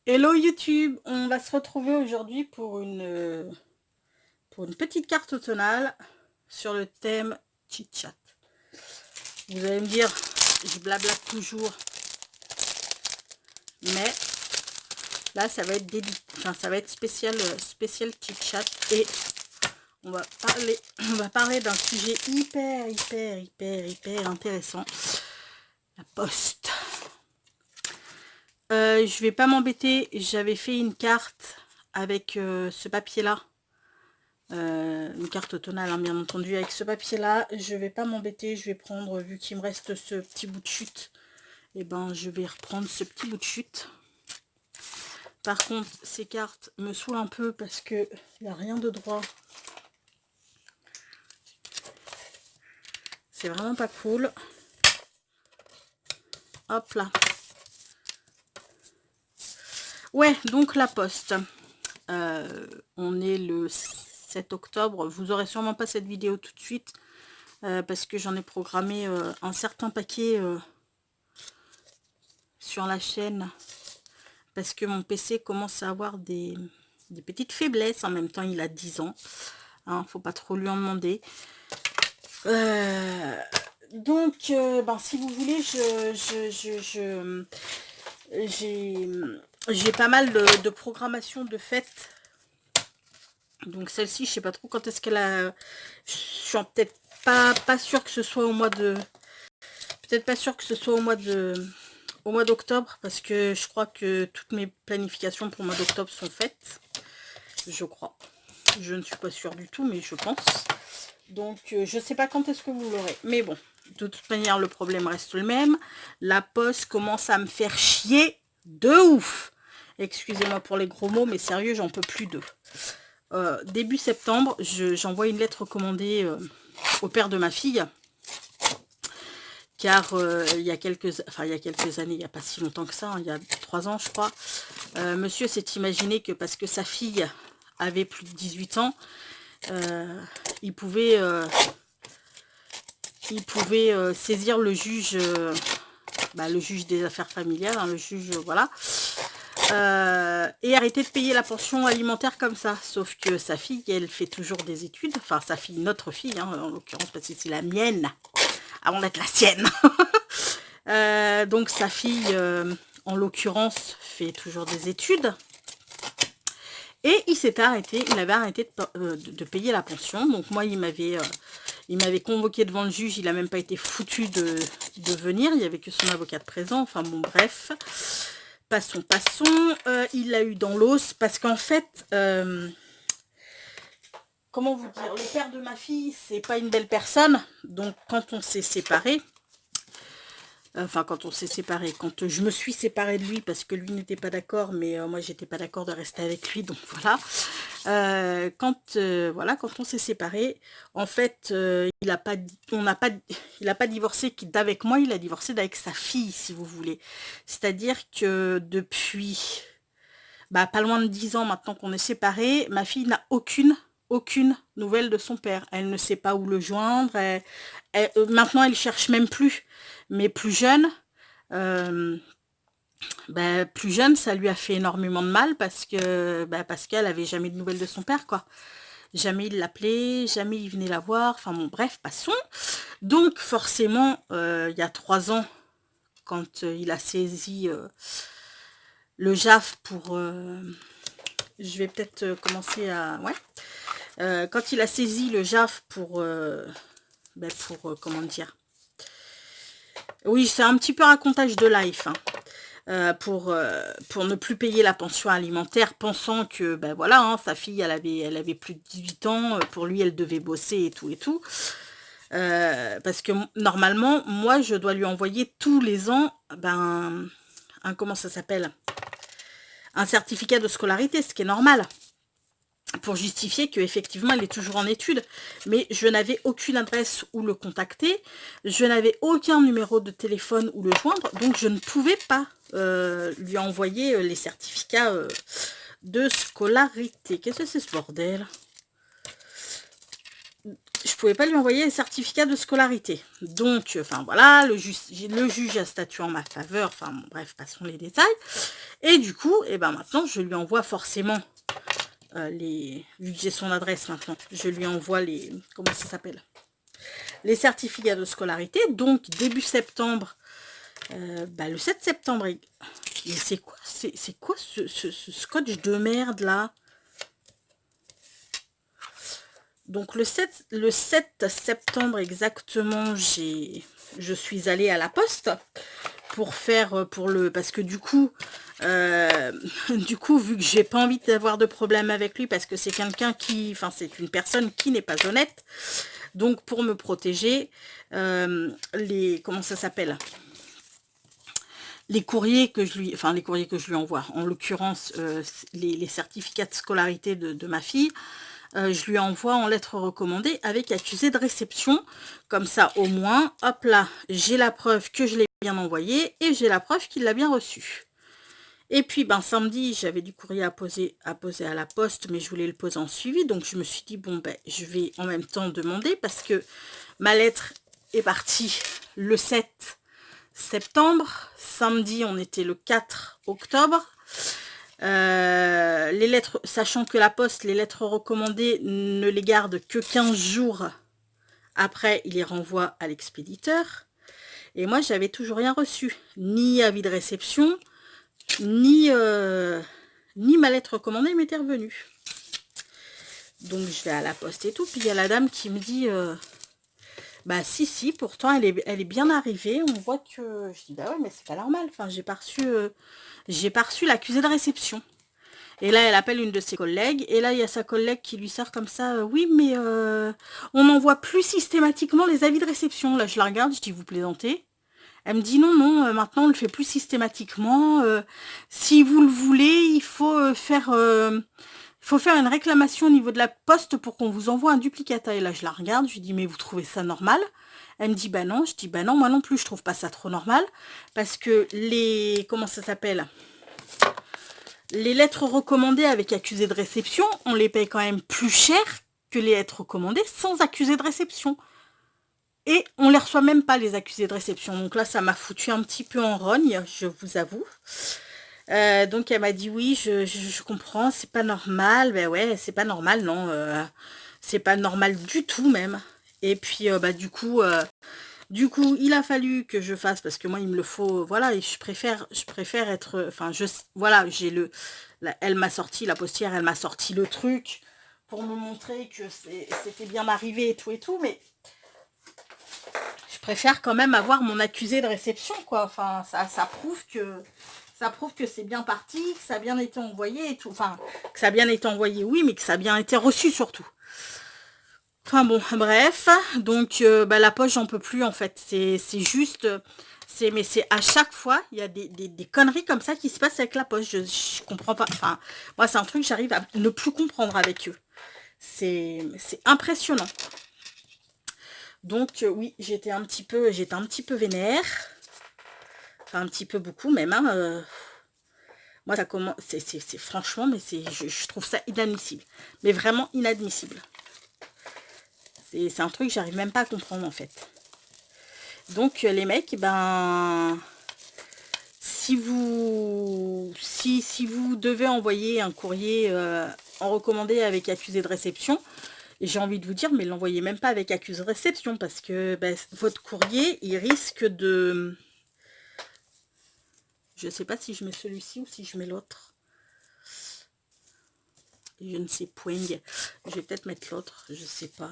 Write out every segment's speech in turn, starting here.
Hello YouTube, on va se retrouver aujourd'hui pour une petite carte automnale sur le thème chit-chat. Vous allez me dire, je blablate toujours, mais là ça va être ça va être spécial chit-chat et on va parler d'un sujet hyper intéressant, la poste. Je vais pas m'embêter, j'avais fait une carte avec ce papier-là. Une carte automnale, hein, bien entendu, avec ce papier-là. Je vais pas m'embêter, je vais prendre, vu qu'il me reste ce petit bout de chute, et ben je vais reprendre ce petit bout de chute. Par contre, ces cartes me saoulent un peu parce que il n'y a rien de droit. C'est vraiment pas cool. Hop là. Ouais, donc la poste. On est le 7 octobre. Vous aurez sûrement pas cette vidéo tout de suite. Parce que j'en ai programmé un certain paquet sur la chaîne. Parce que mon PC commence à avoir des petites faiblesses. En même temps, il a 10 ans. Hein, faut pas trop lui en demander. Donc, ben, si vous voulez, j'ai pas mal de programmation de fêtes. Donc celle-ci, je sais pas trop quand est-ce qu'elle a... Je suis peut-être pas sûre que ce soit au mois de... Peut-être pas sûre que ce soit au mois d'octobre, parce que je crois que toutes mes planifications pour le mois d'octobre sont faites. Je crois. Je ne suis pas sûre du tout, mais je pense. Donc, je sais pas quand est-ce que vous l'aurez. Mais bon, de toute manière, le problème reste le même. La poste commence à me faire chier de ouf. Excusez-moi pour les gros mots, mais sérieux, j'en peux plus d'eux. Début septembre, j'envoie une lettre recommandée au père de ma fille. Car il y a quelques années, il n'y a pas si longtemps que ça, hein, il y a 3 ans je crois, monsieur s'est imaginé que parce que sa fille avait plus de 18 ans, il pouvait saisir le juge, le juge des affaires familiales, hein, le juge, voilà, et arrêter de payer la pension alimentaire comme ça. Sauf que sa fille, elle fait toujours des études, enfin sa fille, notre fille, hein, en l'occurrence, parce que c'est la mienne, avant d'être la sienne. Donc sa fille, en l'occurrence, fait toujours des études. Et il avait arrêté de payer la pension. Donc moi, il m'avait convoqué devant le juge. Il n'a même pas été foutu de venir. Il n'y avait que son avocat présent. Enfin bon, bref. Passons. Il l'a eu dans l'os. Parce qu'en fait, comment vous dire, le père de ma fille, c'est pas une belle personne. Donc quand on s'est séparés, quand je me suis séparée de lui parce que lui n'était pas d'accord, mais moi j'étais pas d'accord de rester avec lui, donc voilà. Quand on s'est séparés, en fait, il a pas divorcé d'avec moi, il a divorcé d'avec sa fille, si vous voulez. C'est-à-dire que depuis, pas loin de 10 ans maintenant qu'on est séparés, ma fille n'a aucune nouvelle de son père. Elle ne sait pas où le joindre. Maintenant, elle cherche même plus. Mais plus jeune, ça lui a fait énormément de mal parce qu'elle avait jamais de nouvelles de son père, quoi. Jamais il l'appelait, jamais il venait la voir. Enfin bon, bref, passons. Donc forcément, il y a 3 ans, quand il a saisi le JAF pour... je vais peut-être commencer à... Ouais. Quand il a saisi le JAF pour comment dire... Oui, c'est un petit peu racontage de life, hein. Pour ne plus payer la pension alimentaire, pensant que voilà, hein, sa fille elle avait plus de 18 ans, pour lui elle devait bosser et tout. Parce que normalement, moi je dois lui envoyer tous les ans comment ça s'appelle, un certificat de scolarité, ce qui est normal, pour justifier qu'effectivement elle est toujours en études. Mais je n'avais aucune adresse où le contacter, je n'avais aucun numéro de téléphone où le joindre, donc je ne pouvais pas lui envoyer les certificats de scolarité. Qu'est-ce que c'est ce bordel? Je pouvais pas lui envoyer les certificats de scolarité. Donc, enfin voilà, le juge a statué en ma faveur. Enfin bon, bref, passons les détails. Et du coup, et ben maintenant, je lui envoie forcément vu que j'ai son adresse maintenant, je lui envoie les, comment ça s'appelle, les certificats de scolarité. Donc début septembre, le 7 septembre, mais c'est quoi ce scotch de merde là? Donc le 7 septembre exactement, je suis allée à la poste pour faire parce que du coup vu que j'ai pas envie d'avoir de problème avec lui, parce que c'est quelqu'un c'est une personne qui n'est pas honnête, donc pour me protéger, comment ça s'appelle, les courriers que je lui envoie, en l'occurrence les certificats de scolarité de ma fille, je lui envoie en lettre recommandée avec accusé de réception. Comme ça, au moins, hop là, j'ai la preuve que je l'ai bien envoyé et j'ai la preuve qu'il l'a bien reçu. Et puis, samedi, j'avais du courrier à poser à la poste, mais je voulais le poser en suivi. Donc, je me suis dit, bon, je vais en même temps demander parce que ma lettre est partie le 7 septembre. Samedi, on était le 4 octobre. Les lettres, sachant que la poste, les lettres recommandées ne les garde que 15 jours. Après, il les renvoie à l'expéditeur. Et moi, j'avais toujours rien reçu. Ni avis de réception, ni ma lettre recommandée m'était revenue. Donc, je vais à la poste et tout. Puis, il y a la dame qui me dit... si, pourtant, elle est bien arrivée. On voit que... Je dis, bah ouais, mais c'est pas normal. Enfin, j'ai pas reçu l'accusé de réception. Et là, elle appelle une de ses collègues. Et là, il y a sa collègue qui lui sort comme ça. Oui, mais on n'envoie plus systématiquement les avis de réception. Là, je la regarde, je dis, vous plaisantez? Elle me dit, non, maintenant, on le fait plus systématiquement. Si vous le voulez, il faut faire une réclamation au niveau de la poste pour qu'on vous envoie un duplicata. Et là, je la regarde, je lui dis, mais vous trouvez ça normal? Elle me dit, bah non. Je dis, bah non, moi non plus, je trouve pas ça trop normal. Parce que comment ça s'appelle? Les lettres recommandées avec accusé de réception, on les paye quand même plus cher que les lettres recommandées sans accusé de réception. Et on les reçoit même pas, les accusés de réception. Donc là, ça m'a foutu un petit peu en rogne, je vous avoue. Donc elle m'a dit, oui, je comprends, c'est pas normal. Ben ouais, c'est pas normal, non. C'est pas normal du tout même. Et puis, du coup, il a fallu que je fasse, parce que moi, il me le faut, voilà, et je préfère être, voilà, elle m'a sorti, la postière, elle m'a sorti le truc pour me montrer que c'était bien arrivé et tout, mais je préfère quand même avoir mon accusé de réception, quoi. Enfin, ça prouve que c'est bien parti, que ça a bien été envoyé et tout, enfin, que ça a bien été envoyé, oui, mais que ça a bien été reçu surtout. Enfin bon, bref, donc la poche, j'en peux plus en fait. C'est juste, mais c'est à chaque fois, il y a des conneries comme ça qui se passent avec la poche. Je comprends pas. Enfin, moi, c'est un truc que j'arrive à ne plus comprendre avec eux. C'est impressionnant. Donc oui, j'étais un petit peu vénère. Enfin, un petit peu beaucoup même. Hein, moi, ça commence. C'est franchement, mais je trouve ça inadmissible. Mais vraiment inadmissible. C'est un truc que j'arrive même pas à comprendre en fait. Donc les mecs, si vous devez envoyer un courrier en recommandé avec accusé de réception, j'ai envie de vous dire, mais l'envoyez même pas avec accusé de réception, parce que votre courrier, il risque de... Je sais pas si je mets celui-ci ou si je mets l'autre. Je ne sais point. Je vais peut-être mettre l'autre, je sais pas.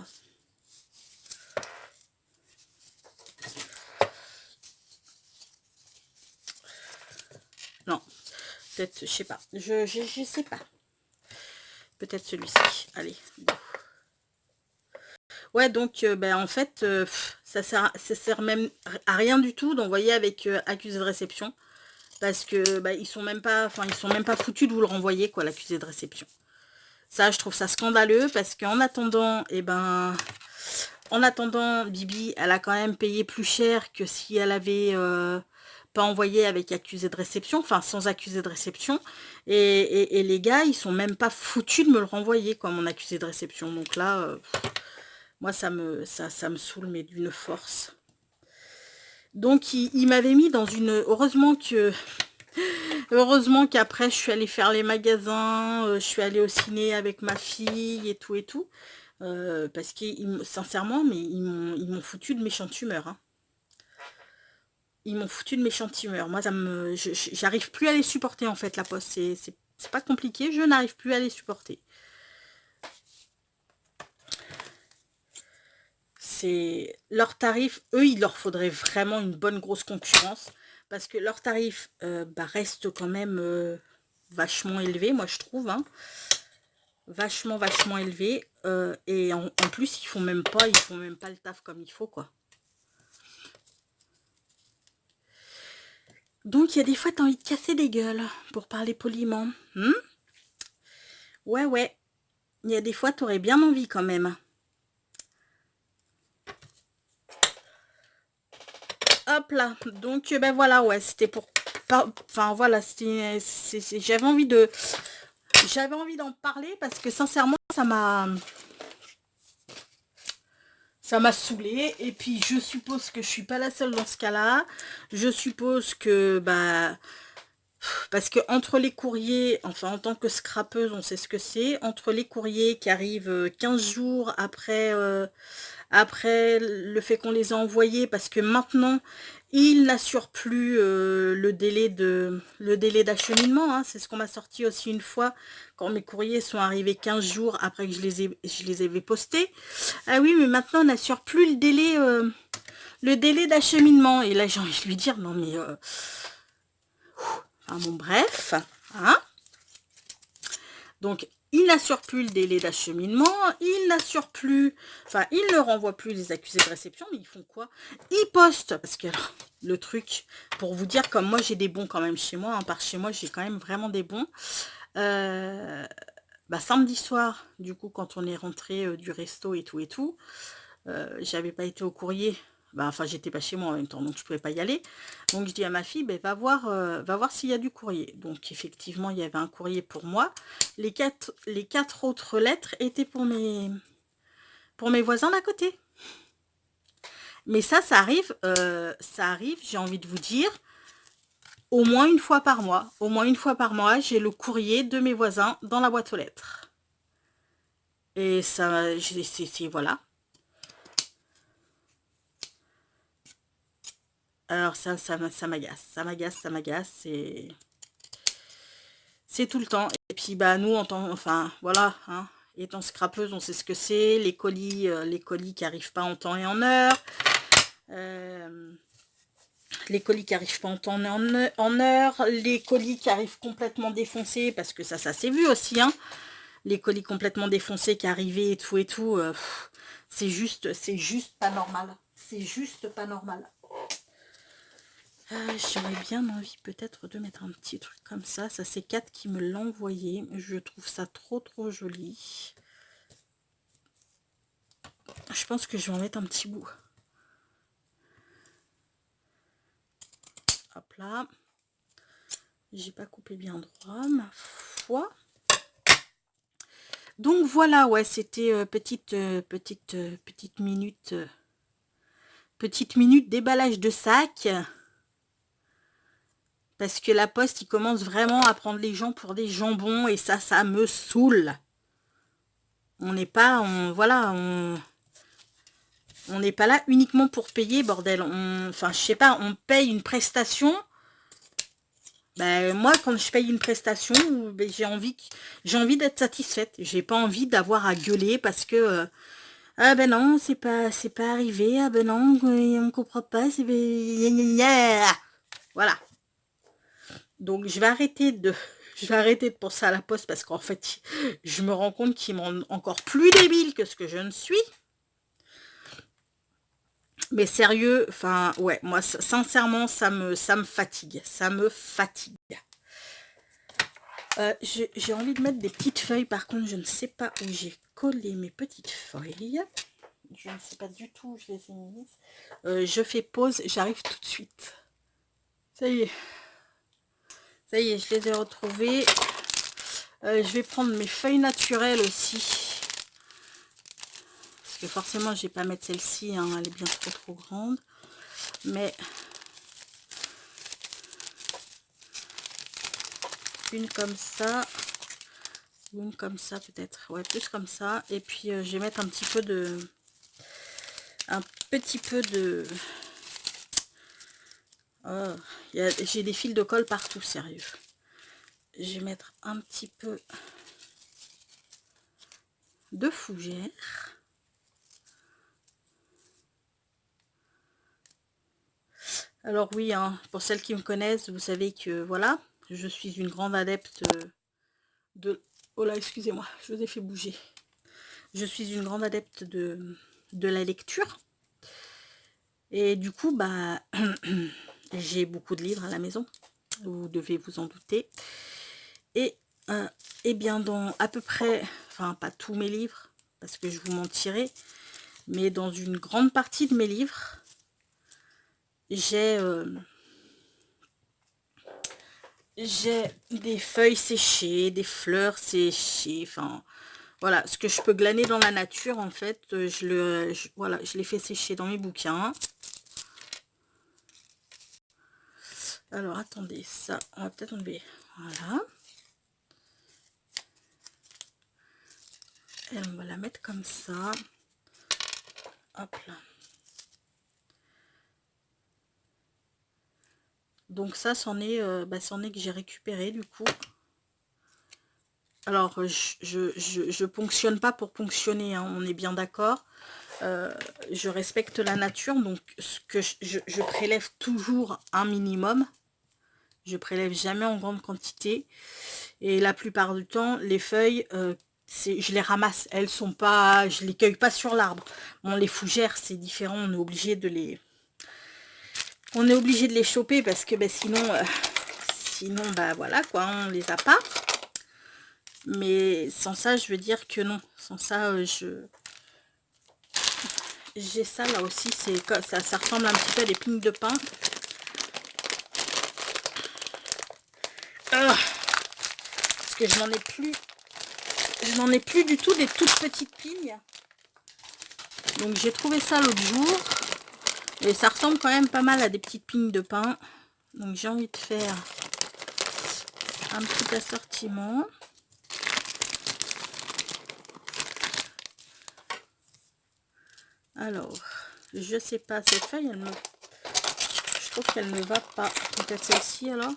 Non, peut-être, je sais pas. Je sais pas. Peut-être celui-ci. Allez, go. Ouais, donc, en fait, ça sert même à rien du tout d'envoyer avec accusé de réception. Parce que, ils sont même pas foutus de vous le renvoyer, quoi, l'accusé de réception. Ça, je trouve ça scandaleux, parce qu'en attendant, Bibi, elle a quand même payé plus cher que si elle avait... pas envoyé avec accusé de réception, enfin sans accusé de réception, et les gars, ils sont même pas foutus de me le renvoyer, quoi, mon accusé de réception. Donc là, Moi, ça me saoule, mais d'une force. Donc, il m'avait mis dans une... Heureusement qu'après, je suis allée faire les magasins, je suis allée au ciné avec ma fille et tout et tout. Parce que, sincèrement, mais ils m'ont foutu de méchante humeur, hein. Ils m'ont foutu de méchante humeur. Moi, j'arrive plus à les supporter, en fait, la poste. C'est pas compliqué, je n'arrive plus à les supporter. C'est leurs tarifs, eux, il leur faudrait vraiment une bonne grosse concurrence. Parce que leurs tarifs restent quand même vachement élevés, moi, je trouve, hein. Vachement élevés. Et en plus, ils font même pas le taf comme il faut, quoi. Donc, il y a des fois, t'as envie de casser des gueules, pour parler poliment. Ouais. Il y a des fois, t'aurais bien envie, quand même. Hop là. Donc, ben voilà, ouais, c'était pour... Enfin, voilà, j'avais envie d'en parler, parce que, sincèrement, ça m'a saoulée. Et puis, je suppose que je suis pas la seule dans ce cas-là. Je suppose que, bah... Parce que entre les courriers, enfin en tant que scrapeuse, on sait ce que c'est, entre les courriers qui arrivent 15 jours après le fait qu'on les a envoyés, parce que maintenant, ils n'assurent plus le délai d'acheminement, hein. C'est ce qu'on m'a sorti aussi une fois, quand mes courriers sont arrivés 15 jours après que je les avais postés. Ah oui, mais maintenant, on n'assure plus le délai d'acheminement. Et là, j'ai envie de lui dire, non mais... Enfin bon, bref, hein. Donc, il n'assure plus le délai d'acheminement, il n'assure plus, enfin, il ne renvoie plus les accusés de réception, mais ils font quoi? Ils postent, parce que alors, le truc, pour vous dire, comme moi j'ai des bons quand même chez moi, hein, par chez moi j'ai quand même vraiment des bons. Samedi soir, du coup, quand on est rentré du resto et tout, j'avais pas été au courrier. Enfin, j'étais pas chez moi en même temps, donc je pouvais pas y aller. Donc je dis à ma fille, va voir s'il y a du courrier. Donc effectivement, il y avait un courrier pour moi. Les quatre autres lettres étaient pour mes voisins d'à côté. Mais ça arrive, j'ai envie de vous dire, au moins une fois par mois. Au moins une fois par mois, j'ai le courrier de mes voisins dans la boîte aux lettres. Et ça, voilà. Alors ça m'agace, c'est tout le temps. Et puis nous, voilà, hein, étant scrapeuse, on sait ce que c'est, les colis qui arrivent pas en temps et en heure, les colis qui arrivent pas en temps et en heure, les colis qui arrivent complètement défoncés, parce que ça s'est vu aussi, hein, les colis complètement défoncés qui arrivaient et tout, c'est juste pas normal, c'est juste pas normal. J'aurais bien envie peut-être de mettre un petit truc comme ça. Ça, c'est Kat qui me l'a envoyé. Je trouve ça trop joli. Je pense que je vais en mettre un petit bout. Hop là. J'ai pas coupé bien droit, ma foi. Donc voilà, ouais, c'était petite minute. Petite minute déballage de sac. Parce que la poste, il commence vraiment à prendre les gens pour des jambons. Et ça me saoule. On n'est pas... On n'est pas là uniquement pour payer, bordel. Enfin, je sais pas, on paye une prestation. Moi, quand je paye une prestation, j'ai envie d'être satisfaite. J'ai pas envie d'avoir à gueuler parce que... ah ben non, c'est pas arrivé. Ah ben non, on comprend pas. Voilà. Donc, je vais arrêter de penser à la poste parce qu'en fait, je me rends compte qu'ils me rendent encore plus débile que ce que je ne suis. Mais sérieux, enfin, ouais, moi, sincèrement, ça me fatigue. Ça me fatigue. J'ai envie de mettre des petites feuilles. Par contre, je ne sais pas où j'ai collé mes petites feuilles. Je ne sais pas du tout où je les ai mises. Je fais pause, j'arrive tout de suite. Ça y est. Ça y est, je les ai retrouvées. Je vais prendre mes feuilles naturelles aussi. Parce que forcément je vais pas mettre celle-ci, hein, elle est bien trop grande. Mais une comme ça, une comme ça peut-être, ouais, plus comme ça. Et puis je vais mettre un petit peu de, oh, j'ai des fils de colle partout, sérieux. Je vais mettre un petit peu de fougère. Alors oui, hein, pour celles qui me connaissent, vous savez que voilà, je suis une grande adepte de... Oh là, excusez-moi, je vous ai fait bouger. Je suis une grande adepte de la lecture. Et du coup, bah, j'ai beaucoup de livres à la maison. Vous devez vous en douter. Et bien dans à peu près, enfin pas tous mes livres, parce que je vous mentirais, mais dans une grande partie de mes livres, j'ai des feuilles séchées, des fleurs séchées, enfin voilà, ce que je peux glaner dans la nature en fait, voilà, je les fais sécher dans mes bouquins. Alors attendez, ça, on va peut-être enlever, voilà. Et on va la mettre comme ça. Hop là. Donc ça, c'en est que j'ai récupéré du coup. Alors, je ponctionne pas pour ponctionner, hein, on est bien d'accord. Je respecte la nature, donc ce que je prélève toujours un minimum. Je prélève jamais en grande quantité. Et la plupart du temps, les feuilles, je les ramasse. Elles sont pas, je les cueille pas sur l'arbre. Bon, les fougères, c'est différent. On est obligé de les choper parce que sinon, bah voilà quoi, on les a pas. Mais sans ça, je veux dire que non. Sans ça, j'ai ça là aussi. Ça ressemble un petit peu à des pignes de pain. Parce que je n'en ai plus. Je n'en ai plus du tout des toutes petites pignes. Donc j'ai trouvé ça l'autre jour. Et ça ressemble quand même pas mal à des petites pignes de pain. Donc j'ai envie de faire un petit assortiment. Alors, je sais pas, cette feuille, je trouve qu'elle ne va pas. Peut-être celle-ci alors.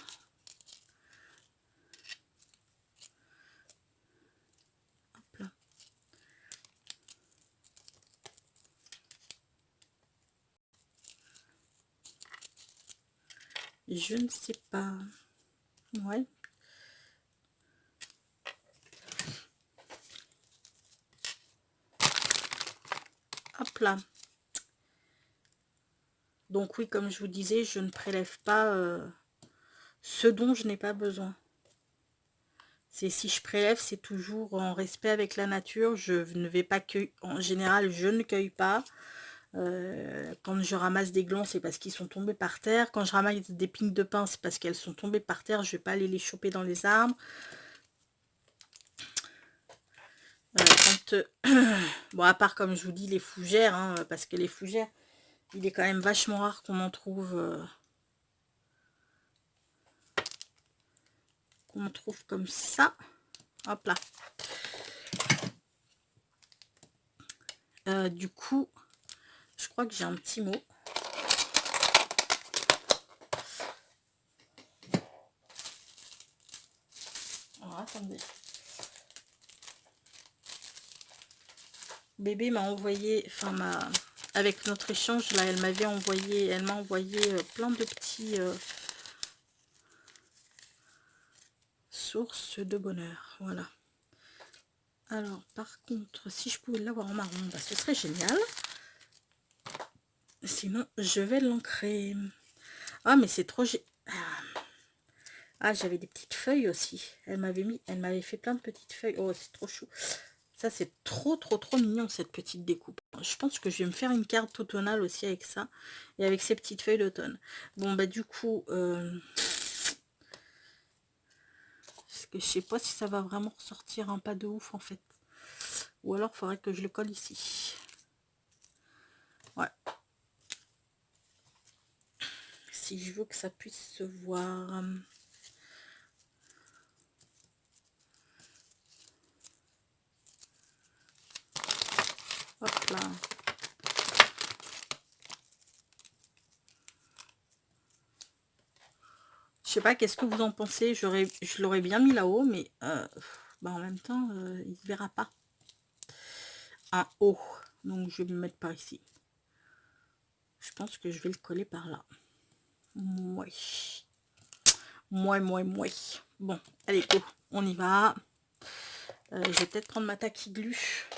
Hop là. Je ne sais pas. Ouais. Hop là. Donc oui, comme je vous disais, je ne prélève pas ce dont je n'ai pas besoin. Si je prélève, c'est toujours en respect avec la nature. Je ne vais pas cueillir. En général, je ne cueille pas. Quand je ramasse des glands, c'est parce qu'ils sont tombés par terre. Quand je ramasse des pignes de pin, c'est parce qu'elles sont tombées par terre. Je vais pas aller les choper dans les arbres. Bon, à part, comme je vous dis, les fougères, hein, parce que les fougères, il est quand même vachement rare qu'on en trouve... qu'on trouve comme ça. Hop là. Du coup, je crois que j'ai un petit mot. Alors, attendez. Bébé m'a envoyé, avec notre échange, là, elle m'a envoyé plein de petits sources de bonheur. Voilà. Alors, par contre, si je pouvais l'avoir en marron, bah, ce serait génial. Sinon, je vais l'ancrer. Ah, mais c'est trop... Ah, j'avais des petites feuilles aussi. Elle m'avait fait plein de petites feuilles. Oh, c'est trop chou. Ça, c'est trop mignon, cette petite découpe. Je pense que je vais me faire une carte automnale aussi avec ça. Et avec ces petites feuilles d'automne. Bon, bah du coup... parce que je sais pas si ça va vraiment ressortir un pas de ouf, en fait. Ou alors, il faudrait que je le colle ici. si je veux que ça puisse se voir. Hop là. Je sais pas, qu'est-ce que vous en pensez? Je l'aurais bien mis là-haut, mais bah en même temps, il ne verra pas. Un haut. Donc je vais me mettre par ici. Je pense que je vais le coller par là. Mouais. Mouais. Bon, allez, go, on y va. Je vais peut-être prendre ma taquille glu.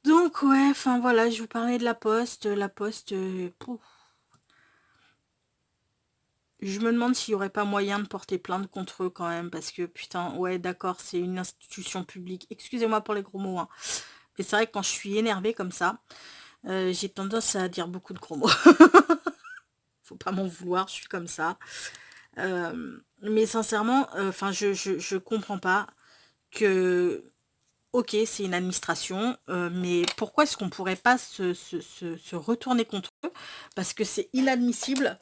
Donc ouais, enfin voilà, je vous parlais de la poste. La poste, pouf. Je me demande s'il n'y aurait pas moyen de porter plainte contre eux quand même, parce que putain, ouais d'accord, c'est une institution publique. Excusez-moi pour les gros mots, hein. Mais c'est vrai que quand je suis énervée comme ça, j'ai tendance à dire beaucoup de gros mots. Faut pas m'en vouloir, je suis comme ça. Mais sincèrement, enfin, je comprends pas que... Ok, c'est une administration, mais pourquoi est-ce qu'on pourrait pas se retourner contre eux? Parce que c'est inadmissible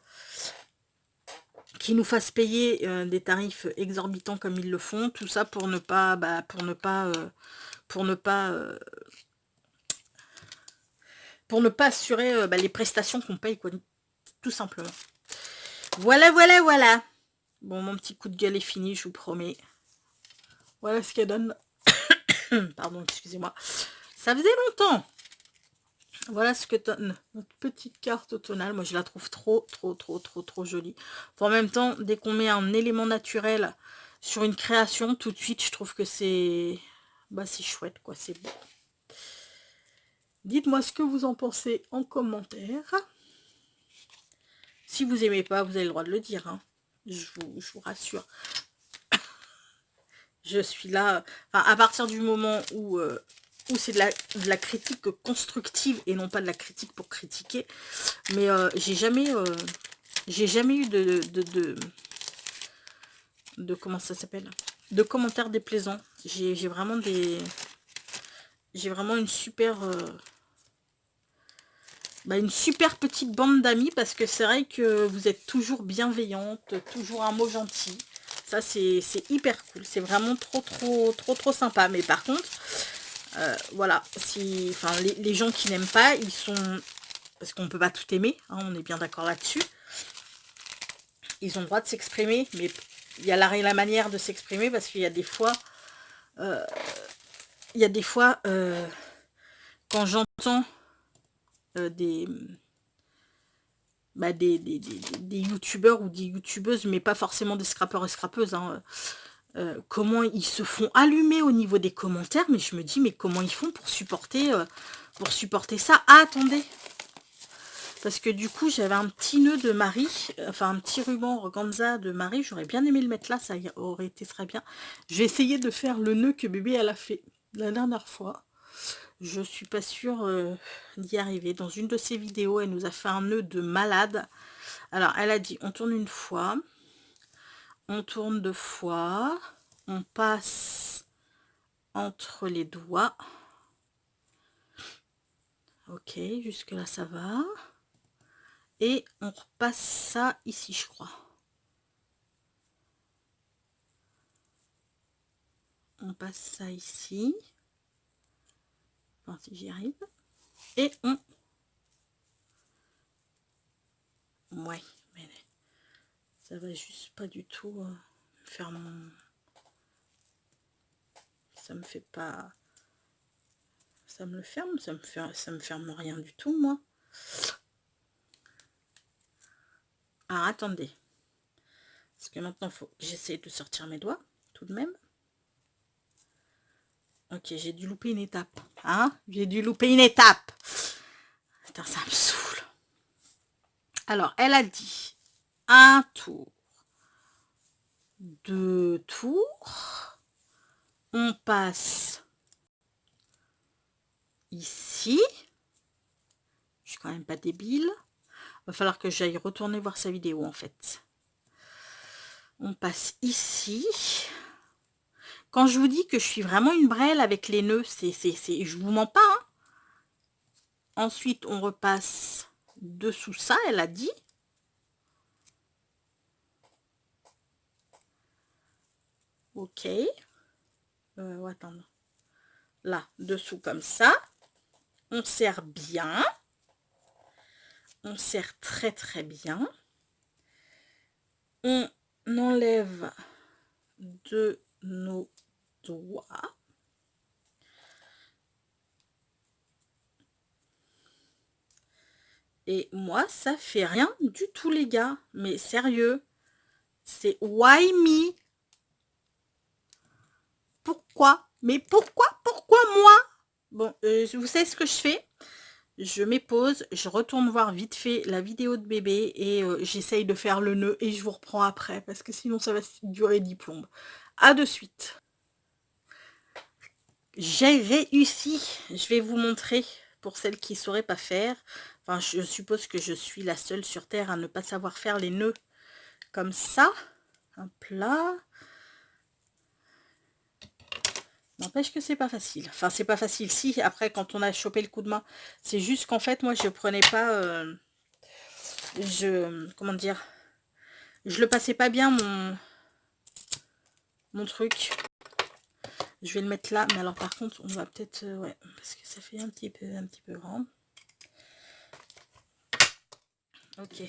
qu'ils nous fassent payer des tarifs exorbitants comme ils le font, tout ça pour ne pas, pour ne pas assurer les prestations qu'on paye, quoi, tout simplement. Voilà. Bon, mon petit coup de gueule est fini, je vous promets. Voilà ce qu'elle donne. Pardon, excusez-moi. Ça faisait longtemps. Voilà ce que donne notre petite carte automnale. Moi, je la trouve trop jolie. Enfin, en même temps, dès qu'on met un élément naturel sur une création, tout de suite, je trouve que c'est... Bah, c'est chouette, quoi. C'est beau. Dites-moi ce que vous en pensez en commentaire. Si vous aimez pas, vous avez le droit de le dire, hein. Je vous rassure. Je suis là... Enfin, à partir du moment où c'est de la critique constructive et non pas de la critique pour critiquer. Mais j'ai jamais eu de comment ça s'appelle, de commentaires déplaisants. J'ai vraiment une super une super petite bande d'amis, parce que c'est vrai que vous êtes toujours bienveillante, toujours un mot gentil. Ça c'est hyper cool, c'est vraiment trop sympa. Mais par contre, voilà, si, enfin, les gens qui n'aiment pas, ils sont, parce qu'on peut pas tout aimer, hein, on est bien d'accord là-dessus. Ils ont le droit de s'exprimer, mais il y a la manière de s'exprimer, parce qu'il y a des fois, quand j'entends des youtubeurs ou des youtubeuses, mais pas forcément des scrappeurs et scrappeuses, hein, comment ils se font allumer au niveau des commentaires, mais je me dis, mais comment ils font pour supporter ça? Ah, attendez, parce que du coup j'avais un petit nœud de Marie, enfin un petit ruban organza de Marie, j'aurais bien aimé le mettre là, ça aurait été très bien. Je vais essayer de faire le nœud que bébé elle a fait la dernière fois. Je suis pas sûre d'y arriver. Dans une de ses vidéos, elle nous a fait un nœud de malade. Alors elle a dit, on tourne une fois, on tourne deux fois, on passe entre les doigts. Ok, jusque là ça va. Et on repasse ça ici, je crois. On passe ça ici. Enfin, si j'y arrive. Et on... Ouais, mais ça va juste pas du tout faire mon... Ça me fait pas... Ça me le ferme, ça me ferme rien du tout, moi. Ah, attendez. Parce que maintenant, faut que j'essaie de sortir mes doigts, tout de même. Ok, j'ai dû louper une étape. Hein? J'ai dû louper une étape. Putain, ça me saoule. Alors, elle a dit un tour, deux tours. On passe ici. Je suis quand même pas débile. Va falloir que j'aille retourner voir sa vidéo, en fait. On passe ici. Quand je vous dis que je suis vraiment une brêle avec les nœuds, je vous mens pas, hein. Ensuite, on repasse dessous ça, elle a dit. Ok. Attends. Là, dessous comme ça. On serre bien. On serre très très bien. On enlève de nos doigts. Et moi, ça fait rien du tout, les gars. Mais sérieux, c'est why me? Pourquoi? Mais pourquoi moi? Bon, vous savez ce que je fais? Je m'épose, je retourne voir vite fait la vidéo de bébé et j'essaye de faire le nœud et je vous reprends après parce que sinon ça va durer 10 plombes. À de suite. J'ai réussi. Je vais vous montrer pour celles qui ne sauraient pas faire. Enfin, je suppose que je suis la seule sur Terre à ne pas savoir faire les nœuds comme ça. Hop là. N'empêche que c'est pas facile. Enfin, c'est pas facile. Si, après, quand on a chopé le coup de main, c'est juste qu'en fait, moi, je prenais pas... comment dire, je le passais pas bien mon truc. Je vais le mettre là, mais alors par contre on va peut-être ouais, parce que ça fait un petit peu grand. Ok.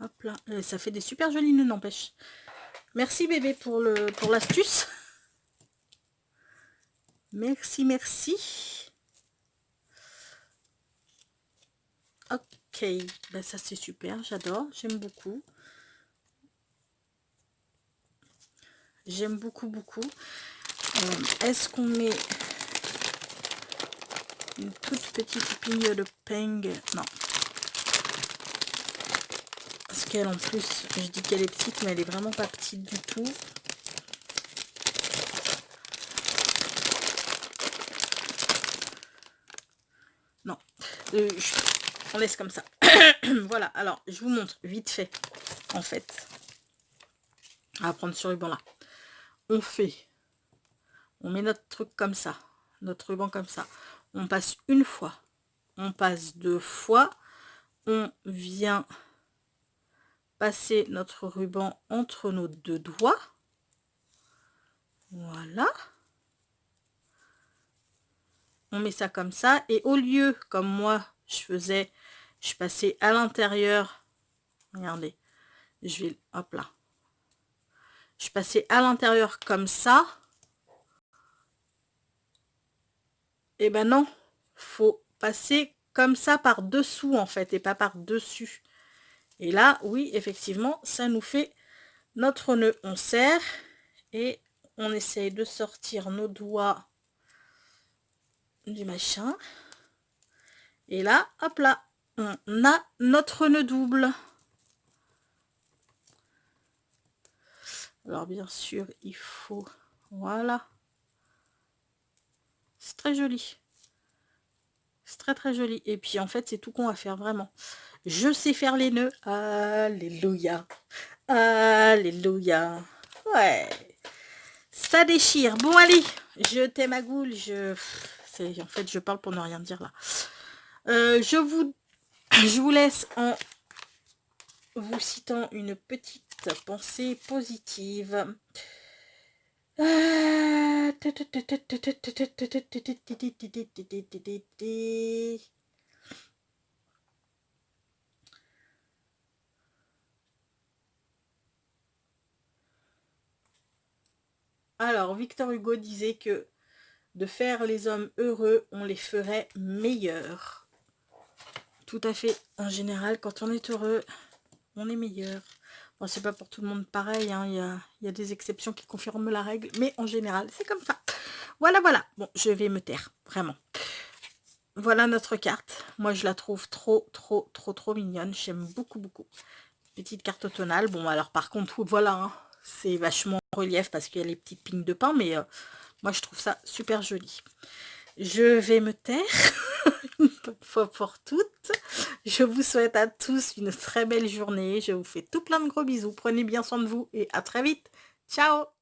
Hop là, ça fait des super jolis nœuds, n'empêche. Merci bébé pour l'astuce. Merci, merci. Ok, ben ça c'est super, j'adore, j'aime beaucoup. J'aime beaucoup, beaucoup. Est-ce qu'on met une toute petite pigne de peng? Non. Parce qu'elle en plus, je dis qu'elle est petite, mais elle est vraiment pas petite du tout. Non. On laisse comme ça. Voilà, alors je vous montre vite fait, en fait. On va prendre ce ruban là. On met notre truc comme ça, notre ruban comme ça. On passe une fois, on passe deux fois, on vient passer notre ruban entre nos deux doigts. Voilà. On met ça comme ça et au lieu, comme moi je faisais, je passais à l'intérieur. Regardez, je vais, hop là. Je passais à l'intérieur comme ça. Et ben non, faut passer comme ça par dessous en fait et pas par dessus. Et là, oui, effectivement, ça nous fait notre nœud. On serre et on essaye de sortir nos doigts du machin. Et là, hop là, on a notre nœud double. Alors bien sûr, il faut... Voilà. C'est très joli. C'est très très joli. Et puis en fait, c'est tout qu'on va faire vraiment. Je sais faire les nœuds. Alléluia. Alléluia. Ouais. Ça déchire. Bon, allez. Je t'aime à goule. En fait, je parle pour ne rien dire là. Je vous laisse en vous citant une petite pensée positive. Alors, Victor Hugo disait que de faire les hommes heureux, on les ferait meilleurs. Tout à fait. En général, quand on est heureux, on est meilleur. Bon, c'est pas pour tout le monde pareil, hein. Il y a des exceptions qui confirment la règle, mais en général, c'est comme ça. Voilà, voilà. Bon, je vais me taire, vraiment. Voilà notre carte. Moi, je la trouve trop mignonne. J'aime beaucoup, beaucoup. Petite carte automnale. Bon, alors par contre, voilà, hein, c'est vachement relief parce qu'il y a les petites pignes de pain, mais moi, je trouve ça super joli. Je vais me taire une bonne fois pour toutes. Je vous souhaite à tous une très belle journée. Je vous fais tout plein de gros bisous. Prenez bien soin de vous et à très vite. Ciao!